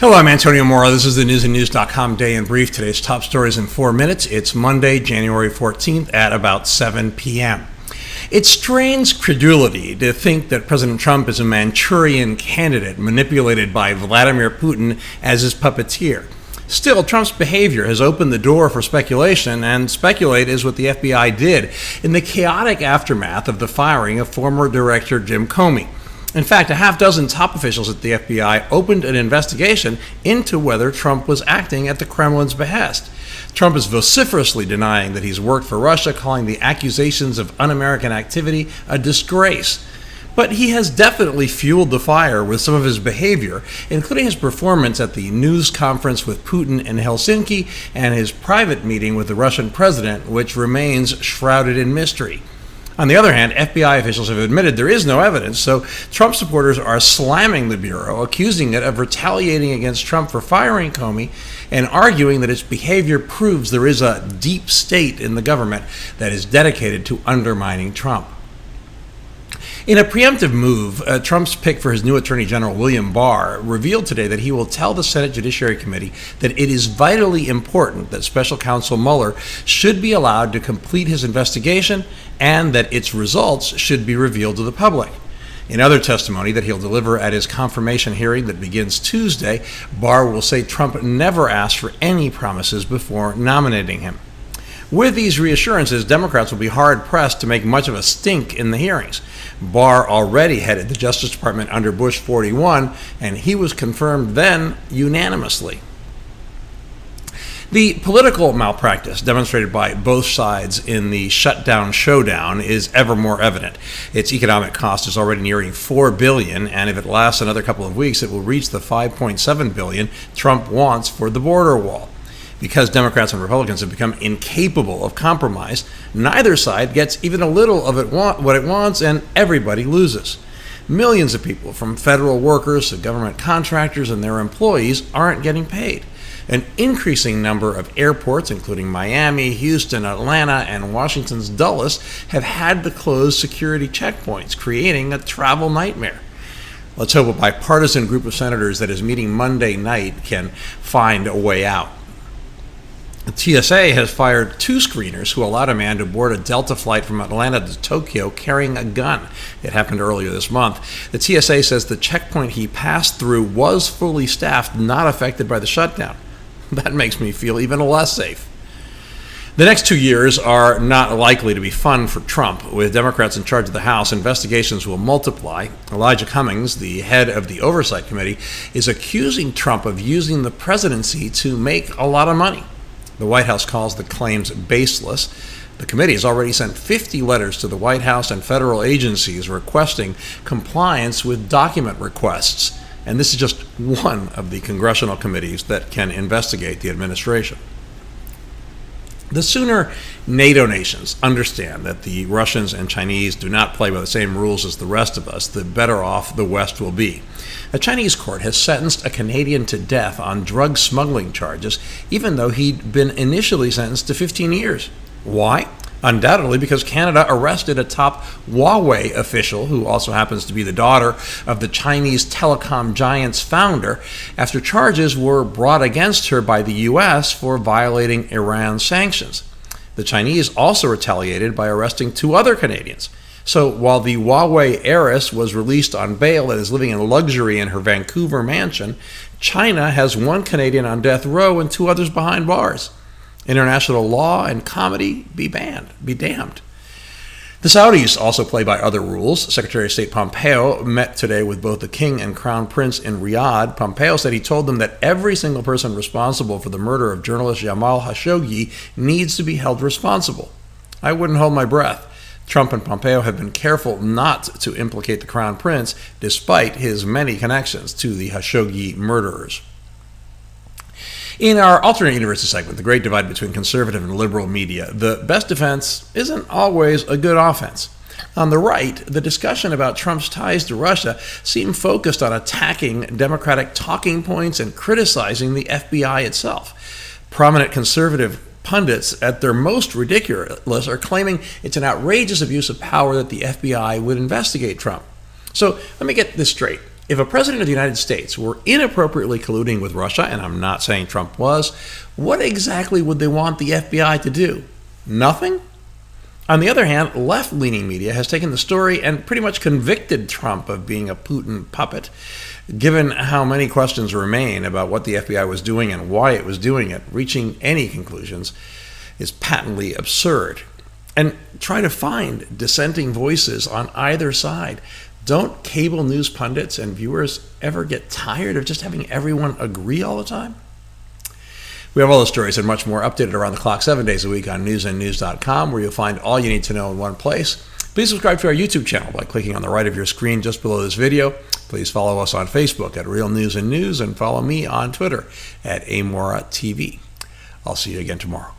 Hello, I'm Antonio Mora. This is the newsandnews.com Day in Brief. Today's top stories in 4 minutes. It's Monday, January 14th at about 7 p.m. It strains credulity to think that President Trump is a Manchurian candidate manipulated by Vladimir Putin as his puppeteer. Still, Trump's behavior has opened the door for speculation, and speculate is what the FBI did in the chaotic aftermath of the firing of former Director Jim Comey. In fact, a half dozen top officials at the FBI opened an investigation into whether Trump was acting at the Kremlin's behest. Trump is vociferously denying that he's worked for Russia, calling the accusations of un-American activity a disgrace. But he has definitely fueled the fire with some of his behavior, including his performance at the news conference with Putin in Helsinki and his private meeting with the Russian president, which remains shrouded in mystery. On the other hand, FBI officials have admitted there is no evidence, so Trump supporters are slamming the Bureau, accusing it of retaliating against Trump for firing Comey, and arguing that its behavior proves there is a deep state in the government that is dedicated to undermining Trump. In a preemptive move, Trump's pick for his new Attorney General, William Barr, revealed today that he will tell the Senate Judiciary Committee that it is vitally important that Special Counsel Mueller should be allowed to complete his investigation and that its results should be revealed to the public. In other testimony that he'll deliver at his confirmation hearing that begins Tuesday, Barr will say Trump never asked for any promises before nominating him. With these reassurances, Democrats will be hard-pressed to make much of a stink in the hearings. Barr already headed the Justice Department under Bush 41, and he was confirmed then unanimously. The political malpractice demonstrated by both sides in the shutdown showdown is ever more evident. Its economic cost is already nearing $4 billion, and if it lasts another couple of weeks, it will reach the $5.7 billion Trump wants for the border wall. Because Democrats and Republicans have become incapable of compromise, neither side gets even a little of what it wants, and everybody loses. Millions of people, from federal workers to government contractors and their employees, aren't getting paid. An increasing number of airports, including Miami, Houston, Atlanta, and Washington's Dulles, have had to close security checkpoints, creating a travel nightmare. Let's hope a bipartisan group of senators that is meeting Monday night can find a way out. The TSA has fired 2 screeners who allowed a man to board a Delta flight from Atlanta to Tokyo carrying a gun. It happened earlier this month. The TSA says the checkpoint he passed through was fully staffed, not affected by the shutdown. That makes me feel even less safe. The next 2 years are not likely to be fun for Trump. With Democrats in charge of the House, investigations will multiply. Elijah Cummings, the head of the Oversight Committee, is accusing Trump of using the presidency to make a lot of money. The White House calls the claims baseless. The committee has already sent 50 letters to the White House and federal agencies requesting compliance with document requests. And this is just one of the congressional committees that can investigate the administration. The sooner NATO nations understand that the Russians and Chinese do not play by the same rules as the rest of us, the better off the West will be. A Chinese court has sentenced a Canadian to death on drug smuggling charges, even though he'd been initially sentenced to 15 years. Why? Undoubtedly because Canada arrested a top Huawei official, who also happens to be the daughter of the Chinese telecom giant's founder, after charges were brought against her by the U.S. for violating Iran's sanctions. The Chinese also retaliated by arresting 2 other Canadians. So while the Huawei heiress was released on bail and is living in luxury in her Vancouver mansion, China has 1 Canadian on death row and 2 others behind bars. International law and comedy be damned. The Saudis also play by other rules. Secretary of State Pompeo met today with both the King and Crown Prince in Riyadh. Pompeo said he told them that every single person responsible for the murder of journalist Jamal Khashoggi needs to be held responsible. I wouldn't hold my breath. Trump and Pompeo have been careful not to implicate the Crown Prince, despite his many connections to the Khashoggi murderers. In our alternate universes segment, the great divide between conservative and liberal media, the best defense isn't always a good offense. On the right, the discussion about Trump's ties to Russia seemed focused on attacking Democratic talking points and criticizing the FBI itself. Prominent conservative pundits, at their most ridiculous, are claiming it's an outrageous abuse of power that the FBI would investigate Trump. So let me get this straight. If a president of the United States were inappropriately colluding with Russia, and I'm not saying Trump was, what exactly would they want the FBI to do? Nothing? On the other hand, left-leaning media has taken the story and pretty much convicted Trump of being a Putin puppet. Given how many questions remain about what the FBI was doing and why it was doing it, reaching any conclusions is patently absurd. And try to find dissenting voices on either side. Don't cable news pundits and viewers ever get tired of just having everyone agree all the time? We have all the stories and much more updated around the clock 7 days a week on newsandnews.com, where you'll find all you need to know in one place. Please subscribe to our YouTube channel by clicking on the right of your screen just below this video. Please follow us on Facebook at Real News and News, and follow me on Twitter at AMoraTV. I'll see you again tomorrow.